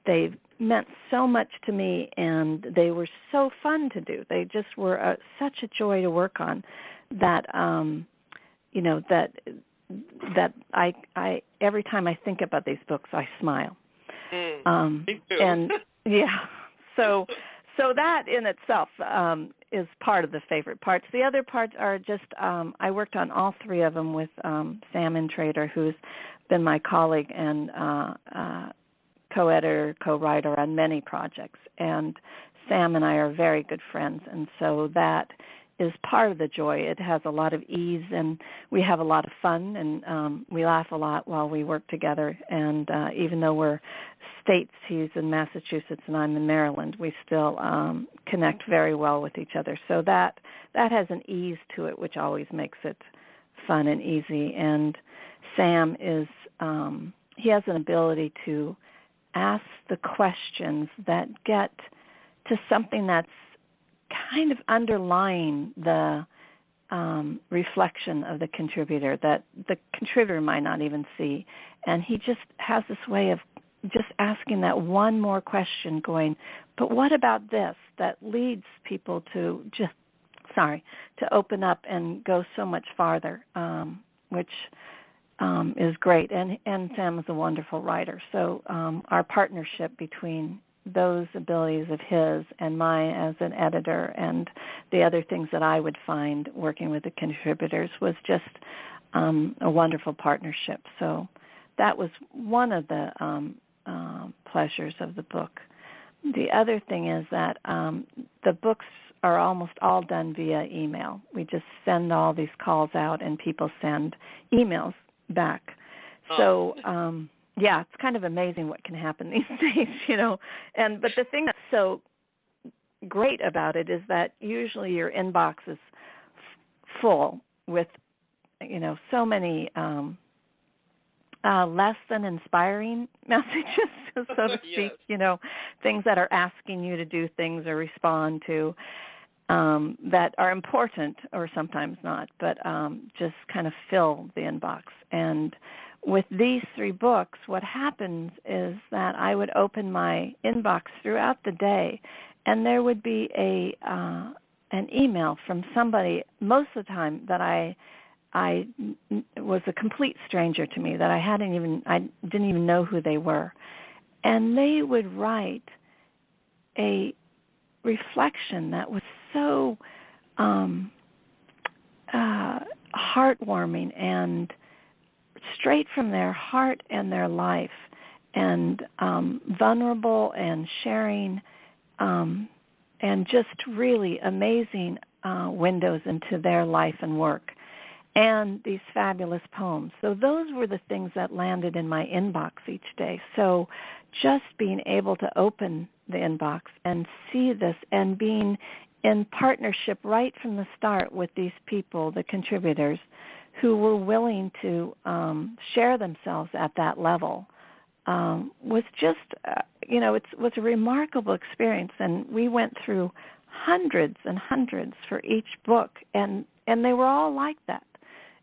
they meant so much to me, and they were so fun to do. They just were such a joy to work on that, that I every time I think about these books, I smile. Me too. And yeah, so that in itself is part of the favorite parts. The other parts are just I worked on all three of them with Sam Intrater, who's been my colleague and co-editor, co-writer on many projects. And Sam and I are very good friends, and so that is part of the joy. It has a lot of ease, and we have a lot of fun, and we laugh a lot while we work together. And even though we're states, he's in Massachusetts and I'm in Maryland, we still connect very well with each other. So that has an ease to it, which always makes it fun and easy. And Sam is he has an ability to ask the questions that get to something that's kind of underlying the reflection of the contributor that the contributor might not even see. And he just has this way of just asking that one more question going, but what about this? That leads people to to open up and go so much farther, which is great. And Sam is a wonderful writer. So our partnership between those abilities of his and mine as an editor and the other things that I would find working with the contributors was just a wonderful partnership. So that was one of the pleasures of the book. The other thing is that the books are almost all done via email. We just send all these calls out and people send emails back. So yeah, it's kind of amazing what can happen these days, but the thing that's so great about it is that usually your inbox is full with, so many less than inspiring messages, so to speak, Yes. Things that are asking you to do things or respond to that are important or sometimes not, but just kind of fill the inbox. And with these three books, what happens is that I would open my inbox throughout the day, and there would be an email from somebody most of the time that I was a complete stranger to me, that I didn't even know who they were, and they would write a reflection that was so heartwarming and straight from their heart and their life, and vulnerable and sharing, and just really amazing windows into their life and work, and these fabulous poems. So those were the things that landed in my inbox each day. So just being able to open the inbox and see this and being in partnership right from the start with these people, the contributors, who were willing to share themselves at that level, was just, it was a remarkable experience. And we went through hundreds and hundreds for each book, and they were all like that.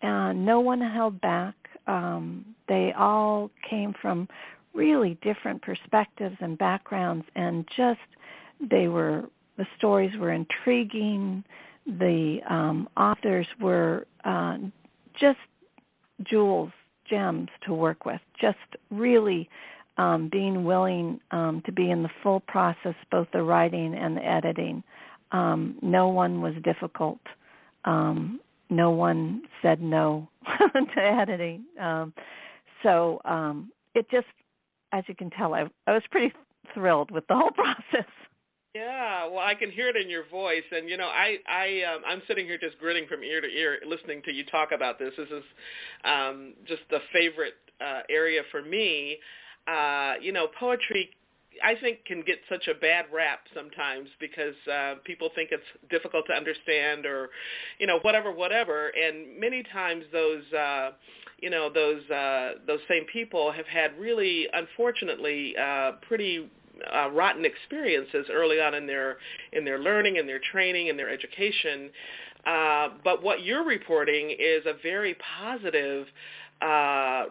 No one held back. They all came from really different perspectives and backgrounds, and just the stories were intriguing. The authors were just gems to work with, just really being willing to be in the full process, both the writing and the editing. No one was difficult. No one said no to editing. So it just, as you can tell, I was pretty thrilled with the whole process. Yeah, well, I can hear it in your voice, and I'm sitting here just grinning from ear to ear, listening to you talk about this. This is just the favorite area for me. Poetry, I think, can get such a bad rap sometimes because people think it's difficult to understand, or whatever. And many times those same people have had really, unfortunately, pretty rotten experiences early on in their learning and their training and their education. But what you're reporting is a very positive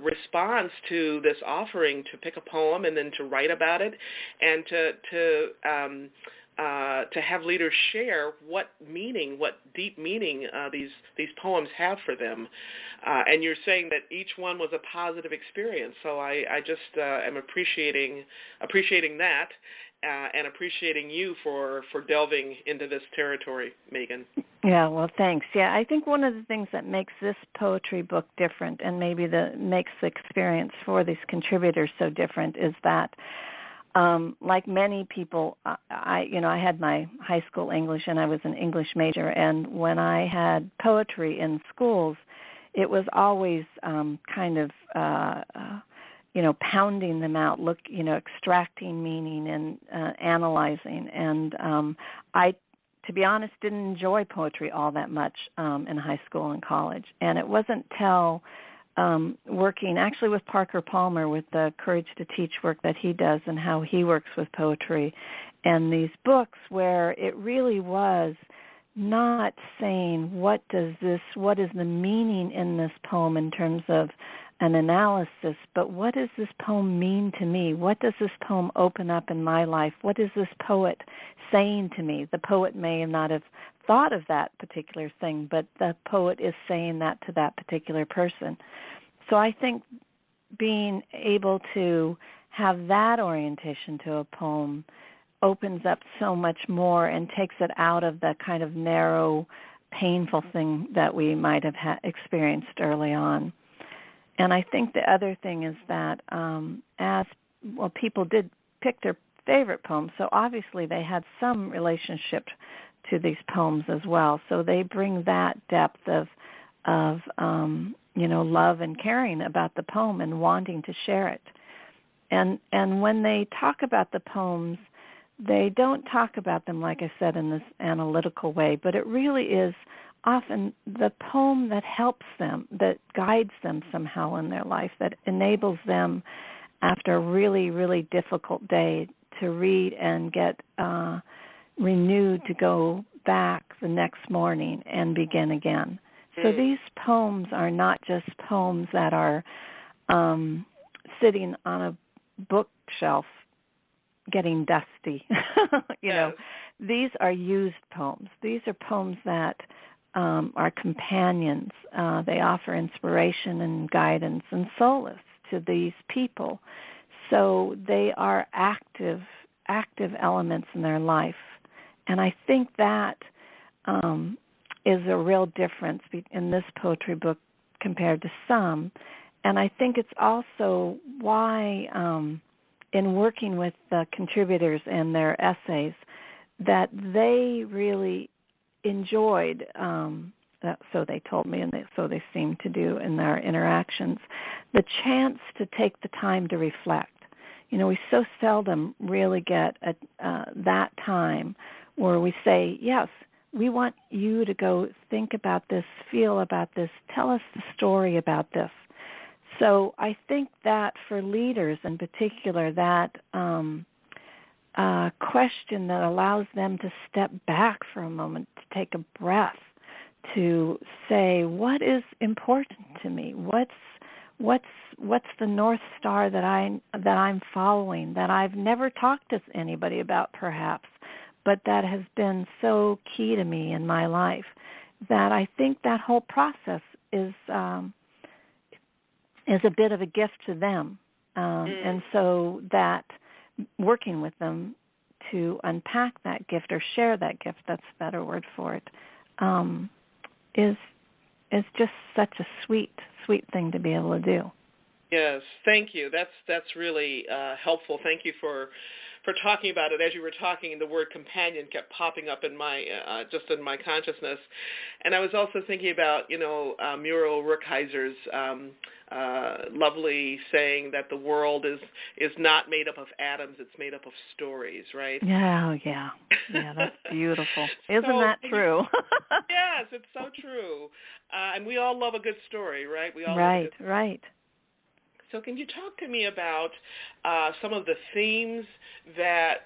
response to this offering to pick a poem and then to write about it, and to have leaders share what deep meaning these poems have for them. And you're saying that each one was a positive experience. So I just am appreciating that, and appreciating you for delving into this territory, Megan. Yeah, well, thanks. Yeah, I think one of the things that makes this poetry book different, and maybe makes the experience for these contributors so different, is that like many people, I had my high school English, and I was an English major, and when I had poetry in schools, it was always kind of pounding them out, extracting meaning and analyzing. And I, to be honest, didn't enjoy poetry all that much in high school and college. And it wasn't till working actually with Parker Palmer with the Courage to Teach work that he does and how he works with poetry and these books where it really was not saying what is the meaning in this poem in terms of an analysis, but what does this poem mean to me? What does this poem open up in my life? What is this poet saying to me? The poet may not have thought of that particular thing, but the poet is saying that to that particular person. So I think being able to have that orientation to a poem opens up so much more and takes it out of the kind of narrow, painful thing that we might have experienced early on. And I think the other thing is that people did pick their favorite poems, so obviously they had some relationship to these poems as well. So they bring that depth of love and caring about the poem and wanting to share it. And when they talk about the poems, they don't talk about them, like I said, in this analytical way, but it really is often the poem that helps them, that guides them somehow in their life, that enables them after a really, really difficult day to read and get renewed to go back the next morning and begin again. So these poems are not just poems that are sitting on a bookshelf getting dusty. These are used poems. These are poems that are companions. They offer inspiration and guidance and solace to these people. So they are active elements in their life. And I think that is a real difference in this poetry book compared to some. And I think it's also why in working with the contributors and their essays that they really enjoyed, so they told me, and so they seem to do in their interactions, the chance to take the time to reflect. We so seldom really get that time where we say, yes, we want you to go think about this, feel about this, tell us the story about this. So I think that for leaders in particular, that question that allows them to step back for a moment, to take a breath, to say, what is important to me? What's the North Star that I'm following, that I've never talked to anybody about perhaps, but that has been so key to me in my life, that I think that whole process is a bit of a gift to them. And so that working with them to unpack that gift or share that gift, that's a better word for it, is just such a sweet thing to be able to do. Yes, thank you. That's really helpful. Thank you for talking about it. As you were talking, the word companion kept popping up in my just in my consciousness, and I was also thinking about Muriel Rukeyser's lovely saying that the world is not made up of atoms; it's made up of stories, right? Yeah, that's beautiful. Isn't that true? Yes, it's so true. And we all love a good story, right? We all right. So can you talk to me about some of the themes that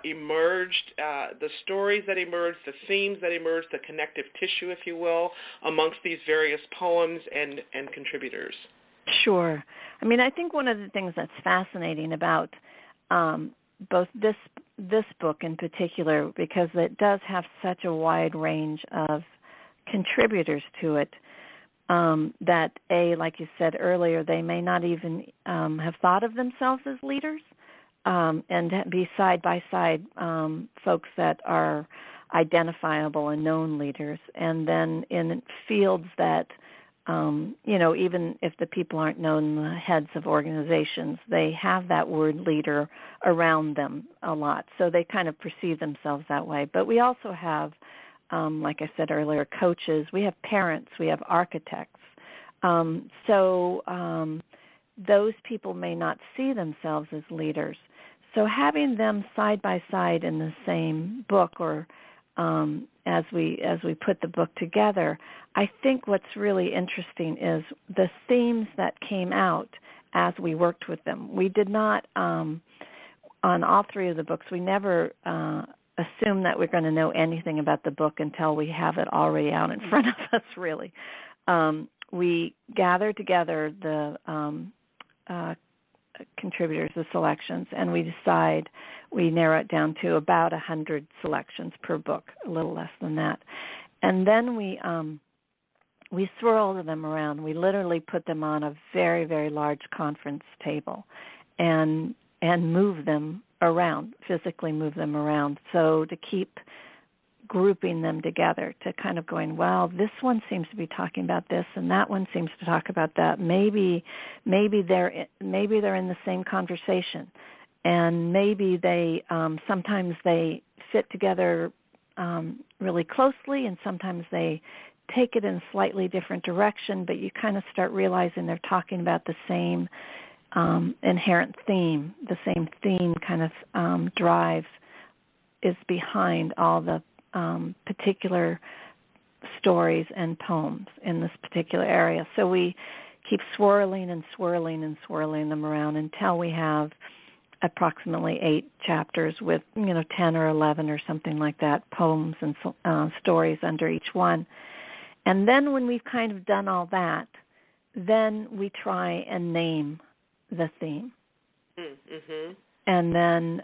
emerged, the stories that emerged, the themes that emerged, the connective tissue, if you will, amongst these various poems and contributors? Sure. I mean, I think one of the things that's fascinating about both this book in particular, because it does have such a wide range of contributors to it, that like you said earlier, they may not even have thought of themselves as leaders, and be side by side folks that are identifiable and known leaders, and then in fields that even if the people aren't known, the heads of organizations, they have that word leader around them a lot, so they kind of perceive themselves that way. But we also have, like I said earlier, coaches, we have parents, we have architects. Those people may not see themselves as leaders. So having them side by side in the same book, or as we put the book together, I think what's really interesting is the themes that came out as we worked with them. We did not, on all three of the books, we never assume that we're going to know anything about the book until we have it already out in front of us, really. We gather together the contributors, the selections, and we narrow it down to about 100 selections per book, a little less than that. And then we swirl them around. We literally put them on a very, very large conference table and move them around, physically move them around, so to keep grouping them together, to kind of going, well, this one seems to be talking about this, and that one seems to talk about that. Maybe they're in the same conversation, and maybe they sometimes they fit together really closely, and sometimes they take it in a slightly different direction. But you kind of start realizing they're talking about the same inherent theme. The same theme kind of drive is behind all the particular stories and poems in this particular area. So we keep swirling and swirling and swirling them around until we have approximately 8 chapters with 10 or 11 or something like that, poems and stories under each one. And then when we've kind of done all that, then we try and name the theme. Mm-hmm. And then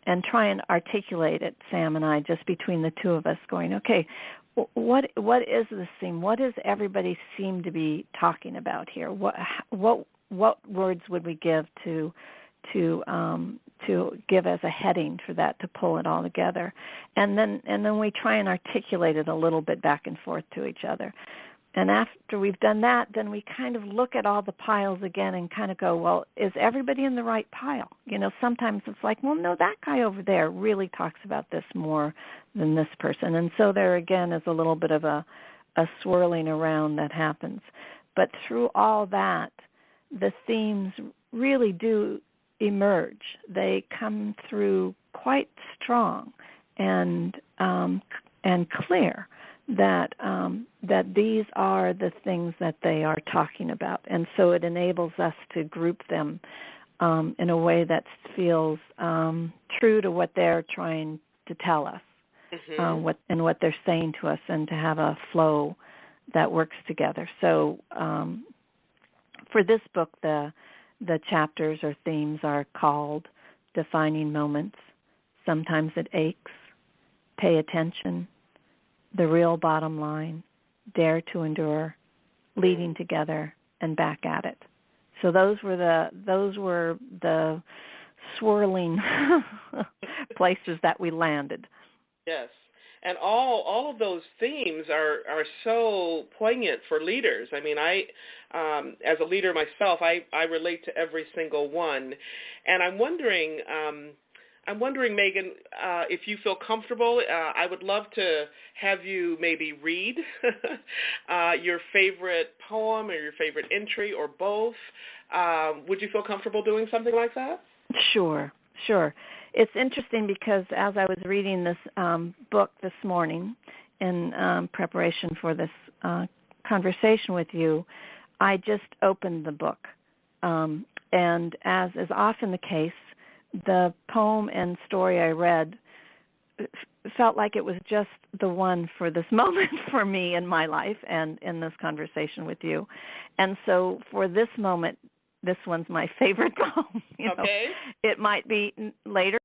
and try and articulate it, Sam and I, just between the two of us, going, okay, what is this theme? What does everybody seem to be talking about here? What words would we give to give as a heading for that, to pull it all together? And then we try and articulate it a little bit back and forth to each other. And after we've done that, then we kind of look at all the piles again and kind of go, well, is everybody in the right pile? Sometimes it's like, well, no, that guy over there really talks about this more than this person. And so there again is a little bit of a swirling around that happens. But through all that, the themes really do emerge. They come through quite strong and clear. That these are the things that they are talking about. And so it enables us to group them in a way that feels true to what they're trying to tell us, mm-hmm. what they're saying to us, and to have a flow that works together. So for this book, the chapters or themes are called Defining Moments, Sometimes It Aches, Pay Attention, The Real Bottom Line, Dare to Endure, Leading Together, and Back at It. So those were the swirling places that we landed. Yes. And all of those themes are so poignant for leaders. I mean, I as a leader myself, I relate to every single one. And I'm wondering, Megan, if you feel comfortable, I would love to have you maybe read your favorite poem or your favorite entry or both. Would you feel comfortable doing something like that? Sure. It's interesting because as I was reading this book this morning in preparation for this conversation with you, I just opened the book. And as is often the case, the poem and story I read felt like it was just the one for this moment for me in my life and in this conversation with you. And so for this moment, this one's my favorite poem. Okay. It might be later